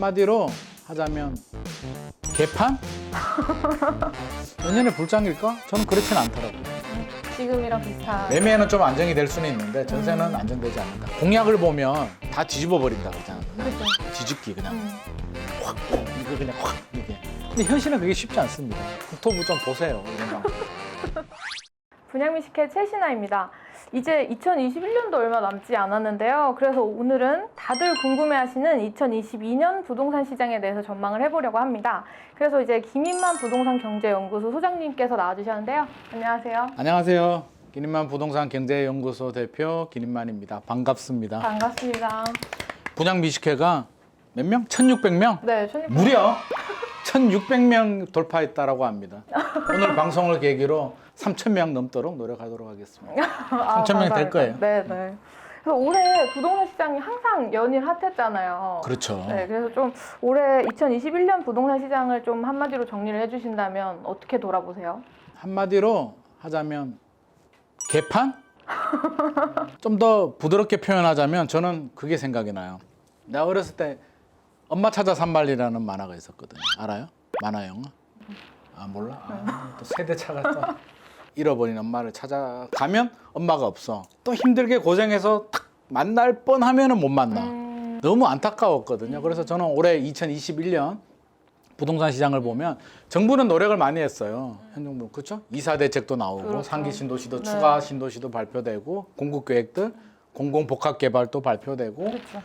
한마디로 하자면 개판? 내년에 불장일까? 저는 그렇진 않더라고요. 지금이랑 비슷한. 매매는 좀 안정이 될 수는 있는데 전세는 안정되지 않는다. 공약을 보면 다 뒤집어 버린다 그러잖아요. 그렇죠. 뒤집기 그냥 확 이거 그냥 확 이게. 근데 현실은 그게 쉽지 않습니다. 국토부 좀 보세요. 이런 거. 분양미식회 최신화입니다. 이제 2021년도 얼마 남지 않았는데요. 그래서 오늘은 다들 궁금해하시는 2022년 부동산 시장에 대해서 전망을 해보려고 합니다. 그래서 이제 김인만 부동산 경제연구소 소장님께서 나와주셨는데요. 안녕하세요. 안녕하세요. 기린만 부동산 경제연구소 대표 기린만입니다. 반갑습니다. 반갑습니다. 분양미식회가 몇 명? 1,600명? 네, 무려 1,600명 돌파했다라고 합니다. 오늘 방송을 계기로 3,000명 넘도록 노력하도록 하겠습니다. 3,000명 될 거예요. 네, 네. 그래서 올해 부동산 시장이 항상 연일 핫했잖아요. 그렇죠. 네, 그래서 좀 올해 2021년 부동산 시장을 좀 한마디로 정리를 해주신다면 어떻게 돌아보세요? 한마디로 하자면 개판? 좀 더 부드럽게 표현하자면 저는 그게 생각이 나요. 내가 어렸을 때 엄마 찾아 산말이라는 만화가 있었거든요. 알아요? 만화 영화? 아 몰라? 또 세대 차가 또 잃어버린 엄마를 찾아가면 엄마가 없어. 또 힘들게 고생해서 탁 만날 뻔하면은 못 만나. 너무 안타까웠거든요. 그래서 저는 올해 2021년 부동산 시장을 보면 정부는 노력을 많이 했어요. 현 정부 그렇죠? 이사 대책도 나오고 그렇죠. 상기 신도시도 네. 추가 신도시도 발표되고 공급 계획들 공공 복합 개발도 발표되고 그렇죠.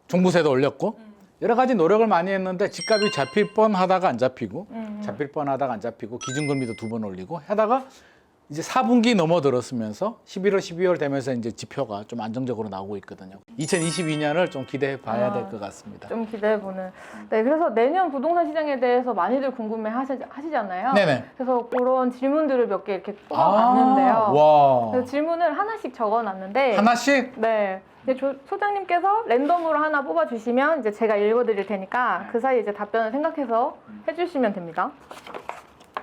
종부세도 올렸고 여러 가지 노력을 많이 했는데 집값이 잡힐 뻔하다가 안 잡히고 잡힐 뻔하다가 안 잡히고 기준금리도 2번 올리고 하다가 이제 4분기 넘어들었으면서 11월, 12월 되면서 이제 지표가 좀 안정적으로 나오고 있거든요. 2022년을 좀 기대해 봐야 될 것 같습니다. 좀 기대해보는. 네, 그래서 내년 부동산 시장에 대해서 많이들 궁금해 하시잖아요. 네네. 그래서 그런 질문들을 몇 개 이렇게 뽑아봤는데요. 와. 그래서 질문을 하나씩 적어놨는데. 하나씩? 네. 이제 소장님께서 랜덤으로 하나 뽑아주시면 이제 제가 읽어드릴 테니까 그 사이에 이제 답변을 생각해서 해주시면 됩니다.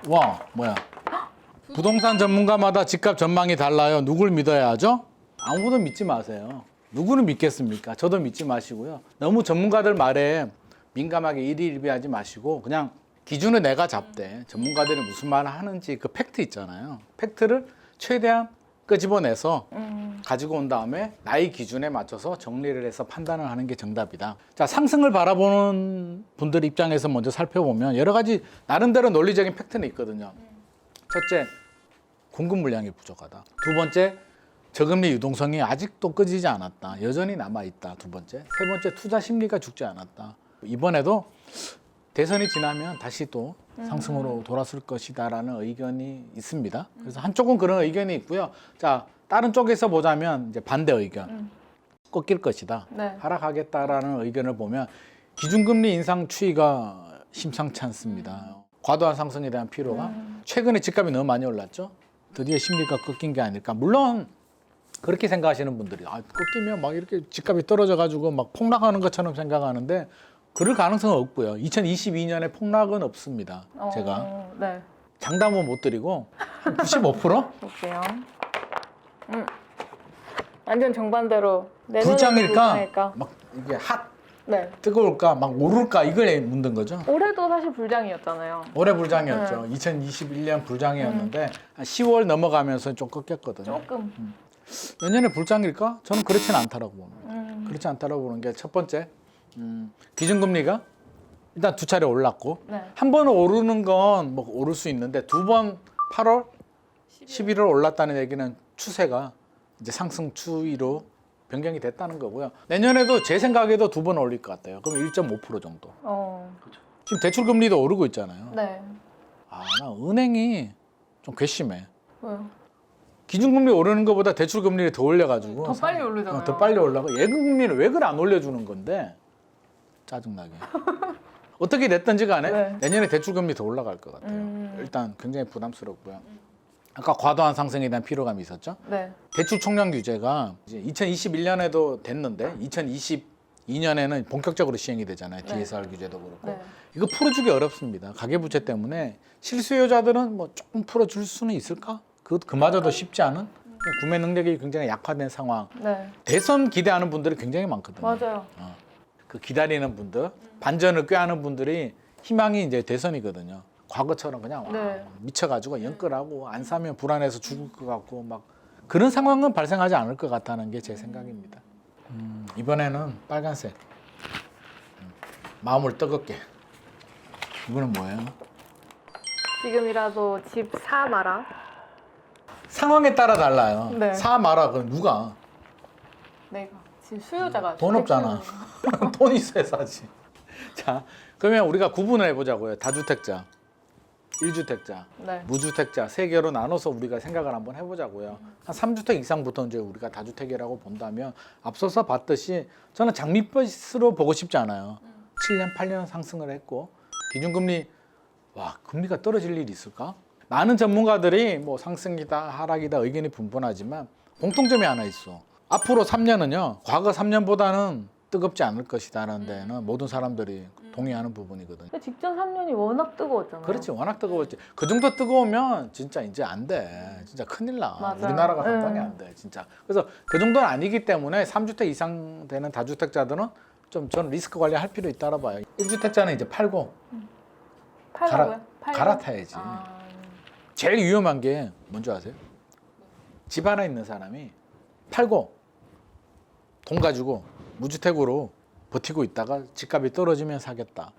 와, 뭐야? 부동산 전문가마다 집값 전망이 달라요. 누굴 믿어야 하죠? 아무도 믿지 마세요. 누구를 믿겠습니까? 저도 믿지 마시고요. 너무 전문가들 말에 민감하게 일희일비하지 마시고 그냥 기준을 내가 잡되 전문가들이 무슨 말을 하는지 그 팩트 있잖아요. 팩트를 최대한 끄집어내서 가지고 온 다음에 나의 기준에 맞춰서 정리를 해서 판단을 하는 게 정답이다. 자, 상승을 바라보는 분들 입장에서 먼저 살펴보면 여러 가지 나름대로 논리적인 팩트는 있거든요. 첫째, 공급 물량이 부족하다. 두 번째, 저금리 유동성이 아직도 꺼지지 않았다. 여전히 남아있다. 두 번째. 세 번째, 투자 심리가 죽지 않았다. 이번에도 대선이 지나면 다시 또 상승으로 돌아설 것이다라는 의견이 있습니다. 그래서 한쪽은 그런 의견이 있고요. 자, 다른 쪽에서 보자면 이제 반대 의견. 꺾일 것이다. 네. 하락하겠다라는 의견을 보면 기준금리 인상 추이가 심상치 않습니다. 과도한 상승에 대한 피로가 최근에 집값이 너무 많이 올랐죠. 드디어 심리가 꺾인 게 아닐까. 물론 그렇게 생각하시는 분들이 꺾이면 막 이렇게 집값이 떨어져 가지고 막 폭락하는 것처럼 생각하는데 그럴 가능성은 없고요. 2022년에 폭락은 없습니다. 제가 네. 장담은 못 드리고 한 95%? 볼게요. 완전 정반대로. 불장일까? 막 이게 네. 뜨거울까? 막 오를까? 이걸 묻는 거죠. 올해도 사실 불장이었잖아요. 올해 불장이었죠. 2021년 불장이었는데 한 10월 넘어가면서 좀 꺾였거든요. 조금. 내년에 불장일까? 저는 그렇진 않다라고 봅니다. 그렇지 않다라고 보는 게 첫 번째, 기준금리가 일단 두 차례 올랐고 네. 한 번 오르는 건 뭐 오를 수 있는데 두 번 8월, 11월 올랐다는 얘기는 추세가 이제 상승 추이로 변경이 됐다는 거고요. 내년에도 제 생각에도 두 번 올릴 것 같아요. 그럼 1.5% 정도. 지금 대출 금리도 오르고 있잖아요. 네. 나 은행이 좀 괘씸해. 왜요? 기준금리 오르는 것보다 대출 금리를 더 올려가지고 더 빨리 오르잖아요. 더 빨리 올라가. 예금금리는 왜 그걸 안 올려주는 건데 짜증나게. 어떻게 됐든지 간에 네. 내년에 대출 금리 더 올라갈 것 같아요. 일단 굉장히 부담스럽고요. 아까 과도한 상승에 대한 피로감이 있었죠. 네. 대출 총량 규제가 이제 2021년에도 됐는데 2022년에는 본격적으로 시행이 되잖아요. 네. DSR 규제도 그렇고. 네. 이거 풀어주기 어렵습니다. 가계부채 때문에 실수요자들은 뭐 조금 풀어줄 수는 있을까? 그마저도 쉽지 않은 구매 능력이 굉장히 약화된 상황. 네. 대선 기대하는 분들이 굉장히 많거든요. 맞아요. 그 기다리는 분들, 반전을 꾀하는 분들이 희망이 이제 대선이거든요. 과거처럼 그냥 와, 네. 미쳐가지고 연끌하고 안 사면 불안해서 죽을 것 같고 막 그런 상황은 발생하지 않을 것 같다는 게 제 생각입니다. 이번에는 빨간색. 마음을 뜨겁게. 이거는 뭐예요? 지금이라도 집 사 마라. 상황에 따라 달라요. 네. 사 마라. 그럼 누가? 내가 지금 수요자가 돈 없잖아. 돈 있어야 사지. 자, 그러면 우리가 구분을 해보자고요. 다주택자, 1주택자, 네. 무주택자 세 개로 나눠서 우리가 생각을 한번 해보자고요. 한 3주택 이상부터 이제 우리가 다주택이라고 본다면 앞서서 봤듯이 저는 장밋빛으로 보고 싶지 않아요. 7년, 8년 상승을 했고 기준금리 와 금리가 떨어질 일이 있을까? 많은 전문가들이 뭐 상승이다 하락이다 의견이 분분하지만 공통점이 하나 있어. 앞으로 3년은요 과거 3년보다는 뜨겁지 않을 것이다라는 데는 모든 사람들이 동의하는 부분이거든요. 근데 직전 3년이 워낙 뜨거웠잖아요. 그렇지 워낙 뜨거웠지. 그 정도 뜨거우면 진짜 이제 안 돼. 진짜 큰일 나. 맞아요. 우리나라가 상당히 안 돼. 진짜. 그래서 그 정도는 아니기 때문에 3주택 이상 되는 다주택자들은 좀 저는 리스크 관리할 필요 있다고 봐요. 1주택자는 이제 팔고 팔라고요? 팔고? 갈아타야지. 아, 제일 위험한 게 뭔지 아세요? 집 하나 있는 사람이 팔고 돈 가지고 무주택으로 버티고 있다가 집값이 떨어지면 사겠다.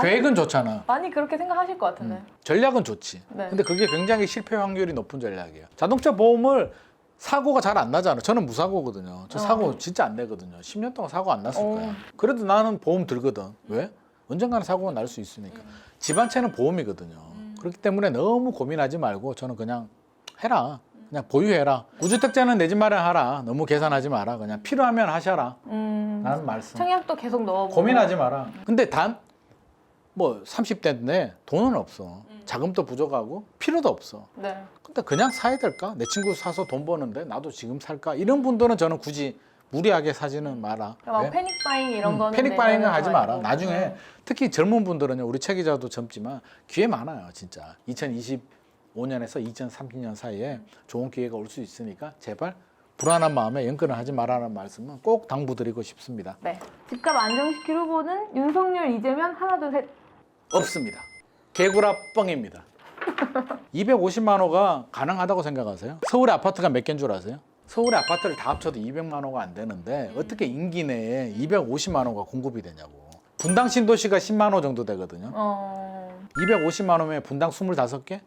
계획은 좋잖아. 많이 그렇게 생각하실 것 같은데. 전략은 좋지. 네. 근데 그게 굉장히 실패 확률이 높은 전략이에요. 자동차 보험을 사고가 잘 안 나잖아. 저는 무사고거든요. 저 사고 진짜 안 내거든요. 10년 동안 사고 안 났을 거야. 그래도 나는 보험 들거든. 왜? 언젠가는 사고가 날 수 있으니까. 집 한 채는 보험이거든요. 그렇기 때문에 너무 고민하지 말고 저는 그냥 해라. 그냥 보유해라. 무주택자는 내 집 마련하라. 너무 계산하지 마라. 그냥 필요하면 하셔라. 라는 말씀. 청약도 계속 넣어보고. 고민하지 마라. 근데 단 뭐 30대인데 돈은 없어. 자금도 부족하고 필요도 없어. 네. 근데 그냥 사야 될까? 내 친구 사서 돈 버는데 나도 지금 살까? 이런 분들은 저는 굳이 무리하게 사지는 마라. 막 왜? 패닉 바잉 이런 거는 패닉 바잉은 내년에 하지 더 마라. 아니고. 나중에 특히 젊은 분들은요. 우리 최 기자도 젊지만 기회 많아요. 진짜. 2025년에서 2030년 사이에 좋은 기회가 올 수 있으니까 제발 불안한 마음에 연끌을 하지 말라는 말씀은 꼭 당부드리고 싶습니다. 네. 집값 안정시킬 후보는 윤석열, 이재명 하나 둘 셋. 없습니다. 개구라 뻥입니다. 250만 호가 가능하다고 생각하세요? 서울의 아파트가 몇 개인 줄 아세요? 서울의 아파트를 다 합쳐도 200만 호가 안 되는데 어떻게 임기 내에 250만 호가 공급이 되냐고. 분당 신도시가 10만 호 정도 되거든요. 250만 호면 분당 25개?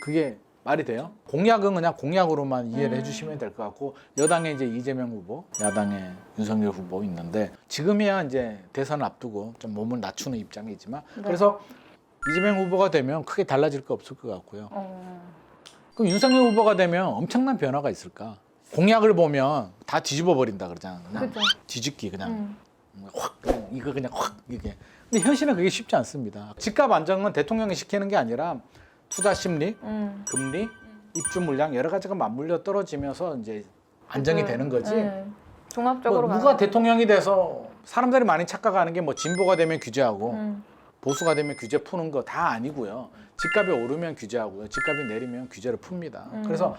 그게 말이 돼요? 공약은 그냥 공약으로만 이해를 해주시면 될 것 같고 여당에 이제 이재명 후보, 야당에 윤석열 후보 있는데 지금이야 이제 대선 앞두고 좀 몸을 낮추는 입장이지만 네. 그래서 이재명 후보가 되면 크게 달라질 거 없을 것 같고요. 그럼 윤석열 후보가 되면 엄청난 변화가 있을까? 공약을 보면 다 뒤집어 버린다 그러잖아. 그냥 그죠. 뒤집기 그냥 확 그냥 이거 그냥 확 이게. 근데 현실은 그게 쉽지 않습니다. 집값 안정은 대통령이 시키는 게 아니라 투자 심리, 금리, 입주 물량 여러 가지가 맞물려 떨어지면서 이제 안정이 되는 거지. 종합적으로 뭐 누가 대통령이 돼서 사람들이 많이 착각하는 게 뭐 진보가 되면 규제하고 보수가 되면 규제 푸는 거 다 아니고요. 집값이 오르면 규제하고요. 집값이 내리면 규제를 풉니다. 그래서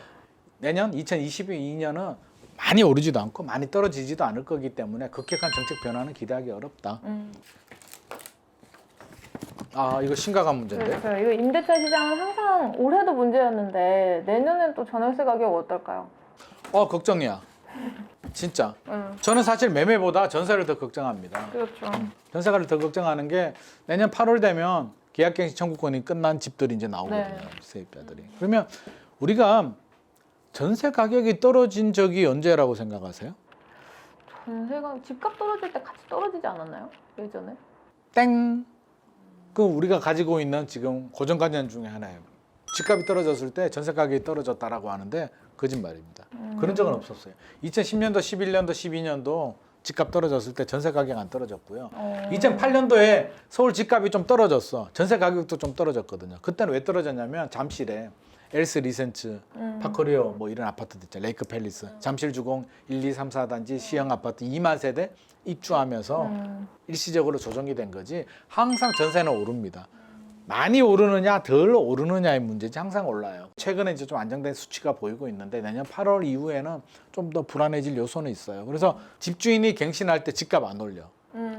내년 2022년은 많이 오르지도 않고 많이 떨어지지도 않을 거기 때문에 급격한 정책 변화는 기대하기 어렵다. 아 이거 심각한 문제인데. 그렇죠. 이거 임대차 시장은 항상 올해도 문제였는데 내년엔 또 전월세 가격 어떨까요? 걱정이야. 진짜. 저는 사실 매매보다 전세를 더 걱정합니다. 그렇죠. 전세가를 더 걱정하는 게 내년 8월 되면 계약갱신 청구권이 끝난 집들이 이제 나오거든요. 네. 세입자들이. 그러면 우리가 전세 가격이 떨어진 적이 언제라고 생각하세요? 전세가 집값 떨어질 때 같이 떨어지지 않았나요? 예전에? 땡. 그 우리가 가지고 있는 지금 고정관념 중에 하나예요. 집값이 떨어졌을 때 전세 가격이 떨어졌다라고 하는데 거짓말입니다. 그런 적은 없었어요. 2010년도, 11년도, 12년도 집값 떨어졌을 때 전세 가격 안 떨어졌고요. 2008년도에 서울 집값이 좀 떨어졌어. 전세 가격도 좀 떨어졌거든요. 그때는 왜 떨어졌냐면 잠실에 엘스 리센츠, 파커리오 뭐 이런 아파트들 있잖아요. 레이크 팰리스, 잠실 주공 1, 2, 3, 4단지 시형 아파트 2만 세대 입주하면서 일시적으로 조정이 된 거지. 항상 전세는 오릅니다. 많이 오르느냐 덜 오르느냐의 문제지 항상 올라요. 최근에 이제 좀 안정된 수치가 보이고 있는데 내년 8월 이후에는 좀 더 불안해질 요소는 있어요. 그래서 집주인이 갱신할 때 집값 안 올려.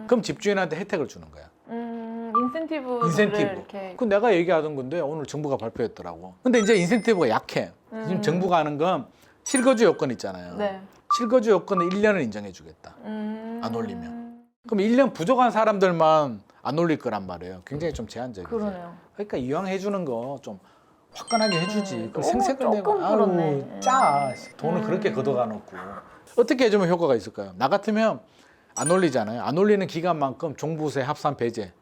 그럼 집주인한테 혜택을 주는 거야. 인센티브를 인센티브. 이렇게. 그 내가 얘기하던 건데 오늘 정부가 발표했더라고. 근데 이제 인센티브가 약해. 지금 정부가 하는 건 실거주 요건 있잖아요. 네. 실거주 요건은 1년을 인정해 주겠다. 안 올리면. 그럼 1년 부족한 사람들만 안 올릴 거란 말이에요. 굉장히 좀 제한적이죠. 그러네요. 그러니까 이왕 해주는 거 좀 화끈하게 해주지. 그 너무 생색을 내고 조금 아우 그렇네. 짜. 돈을 그렇게 걷어가 놓고. 어떻게 해주면 효과가 있을까요? 나 같으면 안 올리잖아요. 안 올리는 기간만큼 종부세 합산 배제,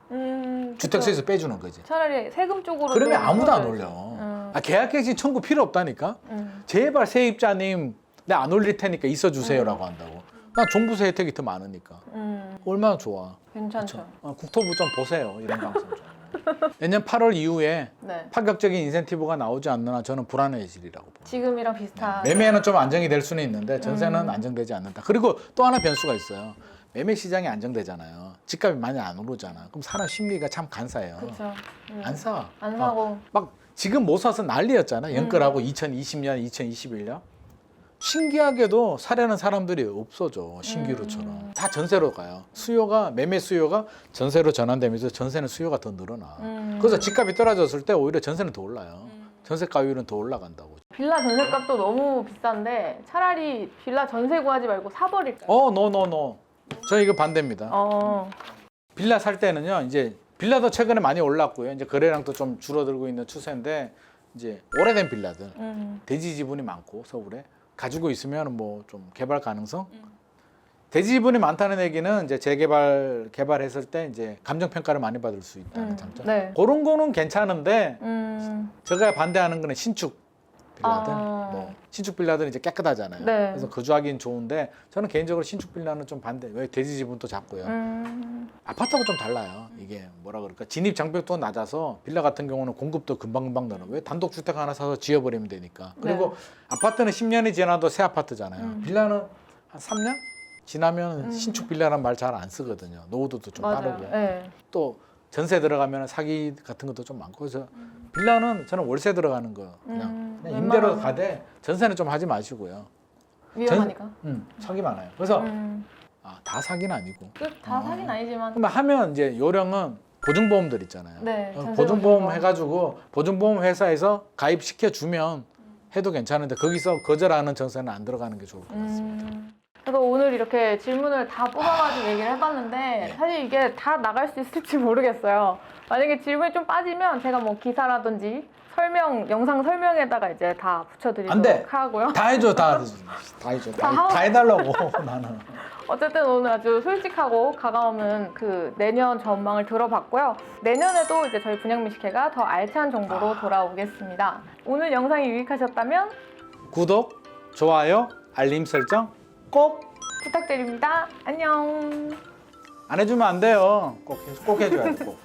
주택세에서 빼주는 거지. 차라리 세금 쪽으로. 그러면 좀 아무도 안 풀어줘야지. 올려. 계약갱신 청구 필요 없다니까. 제발 세입자님 내가 안 올릴 테니까 있어 주세요라고 한다고. 난 종부세 혜택이 더 많으니까. 얼마나 좋아. 괜찮죠. 국토부 좀 보세요. 이런 방송 좀. 내년 8월 이후에 네. 파격적인 인센티브가 나오지 않느나 저는 불안해지리라고 봅니다. 지금이랑 비슷한. 매매는 좀 안정이 될 수는 있는데 전세는 안정되지 않는다. 그리고 또 하나 변수가 있어요. 매매 시장이 안정되잖아요. 집값이 많이 안 오르잖아. 그럼 사람 심리가 참 간사해요. 그렇죠. 안 사. 안 사고. 막 지금 못 사서 난리였잖아. 연끌하고 2020년, 2021년. 신기하게도 사려는 사람들이 없어져. 신규로처럼. 다 전세로 가요. 수요가 매매 수요가 전세로 전환되면서 전세는 수요가 더 늘어나. 그래서 집값이 떨어졌을 때 오히려 전세는 더 올라요. 전세 가율은 더 올라간다고. 빌라 전세값도 너무 비싼데 차라리 빌라 전세 구하지 말고 사버릴까요? 노. 저 이거 반대입니다. 빌라 살 때는요. 이제 빌라도 최근에 많이 올랐고요. 이제 거래량도 좀 줄어들고 있는 추세인데 이제 오래된 빌라들, 대지 지분이 많고 서울에 가지고 있으면 뭐 좀 개발 가능성. 대지 지분이 많다는 얘기는 이제 개발했을 때 이제 감정 평가를 많이 받을 수 있다는 장점. 네. 그런 거는 괜찮은데 제가 반대하는 거는 신축 빌라들. 아. 뭐 신축 빌라들은 이제 깨끗하잖아요. 네. 그래서 거주하기는 좋은데 저는 개인적으로 신축 빌라는 좀 반대. 왜 대지 지분도 작고요. 아파트하고 좀 달라요. 이게 뭐라 그럴까? 진입 장벽도 낮아서 빌라 같은 경우는 공급도 금방금방 늘어. 왜 단독 주택 하나 사서 지어버리면 되니까. 그리고 아파트는 10년이 지나도 새 아파트잖아요. 빌라는 한 3년 지나면 신축 빌라란 말 잘 안 쓰거든요. 노후도도 좀 맞아요. 빠르고. 네. 또 전세 들어가면 사기 같은 것도 좀 많고. 그래서 빌라는 저는 월세 들어가는 거 그냥 임대로 웬만하면. 가되 전세는 좀 하지 마시고요. 위험하니까. 사기 많아요. 그래서 다 사기는 아니고. 다 사긴 아니지만. 그러면 하면 이제 요령은 보증보험들 있잖아요. 네, 전세 보증보험 보증보험. 해가지고 보증보험 회사에서 가입시켜 주면 해도 괜찮은데 거기서 거절하는 전세는 안 들어가는 게 좋을 것 같습니다. 그래서 오늘 이렇게 질문을 다 뽑아가지고 얘기를 해봤는데 사실 이게 다 나갈 수 있을지 모르겠어요. 만약에 질문이 좀 빠지면 제가 뭐 기사라든지 영상 설명에다가 이제 다 안 돼. 붙여드리도록 하고요. 다 해줘, 다 해줘. 다 해달라고 나는. 어쨌든 오늘 아주 솔직하고 가감없는 그 내년 전망을 들어봤고요. 내년에도 이제 저희 분양미식회가 더 알찬 정보로 돌아오겠습니다. 오늘 영상이 유익하셨다면 구독, 좋아요, 알림 설정 꼭 안 부탁드립니다. 안녕. 해주면 안 돼요. 꼭 해줘야 돼. 꼭.